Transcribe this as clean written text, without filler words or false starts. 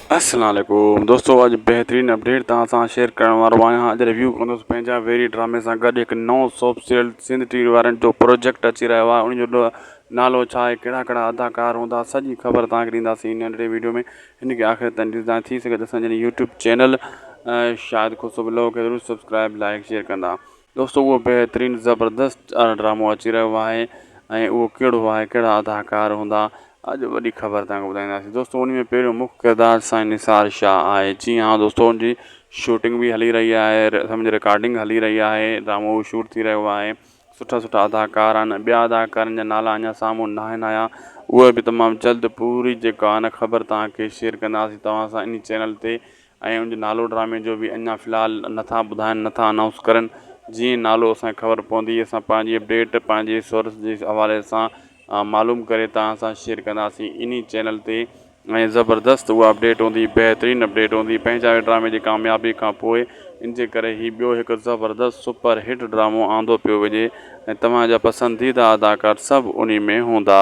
अस्सलाम वालेकुम दोस्तों, अॼु बेहतरीन अपडेट तव्हां सां शेयर करण वारो आहियां। अॼु रिव्यू कंदुसि पंहिंजा वेरी ड्रामे सां गॾु हिकु नओं सॉफ्ट सीरियल सिंध टीवी वारनि जो प्रोजेक्ट अची रहियो आहे। उनजो नालो छा आहे, कहिड़ा कहिड़ा अदाकार हूंदा, सॼी ख़बर तव्हांखे ॾींदासीं इन नंढिड़े वीडियो में। हिनखे आख़िर ताईं ॾिसंदा, थी सघे त असांजे यूट्यूब चैनल शायदि ख़ुशि ब्लॉग खे ज़रूरु सब्सक्राइब लाइक शेयर कंदा। दोस्तों, उहो बेहतरीन ज़बरदस्त ड्रामो अची रहियो आहे ऐं उहो कहिड़ो आहे, कहिड़ा अदाकार हूंदा, अॼु वॾी ख़बर तव्हांखे ॿुधाईंदासीं। दोस्तों, उन में पहिरियों मुख्य किरदारु साईं निसार शाह आहे। जी हाँ दोस्तों, उनजी शूटिंग बि हली रही आहे, सम्झ रिकॉर्डिंग हली रही आहे, ड्रामो शूट थी रहियो आहे। सुठा सुठा अदाकार आहिनि, ॿिया अदाकारनि जा नाला अञा साम्हूं न आहिनि आया, उहे बि तमामु जल्द पूरी जेका आहे न ख़बर तव्हांखे शेयर कंदासीं तव्हां सां इन चैनल ते। ऐं उनजो नालो ड्रामे जो बि अञा फ़िलहालु नथा ॿुधाइनि, नथा अनाउंस करनि। जीअं नालो असांखे ख़बर पवंदी, असां पंहिंजी अपडेट पंहिंजे सोर्स जे हवाले सां मालूम करे तव्हां सां शेयर कंदासीं इन चैनल ते। ऐं ज़बरदस्त उहा अपडेट हूंदी, बहितरीनु अपडेट हूंदी पंहिंजा ड्रामे जी कामयाबी खां पोइ। इन जे करे ही ॿियो हिकु ज़बरदस्त सुपर हिट ड्रामो आंदो पियो वञे ऐं तव्हांजा पसंदीदा अदाकार सभु उन में हूंदा।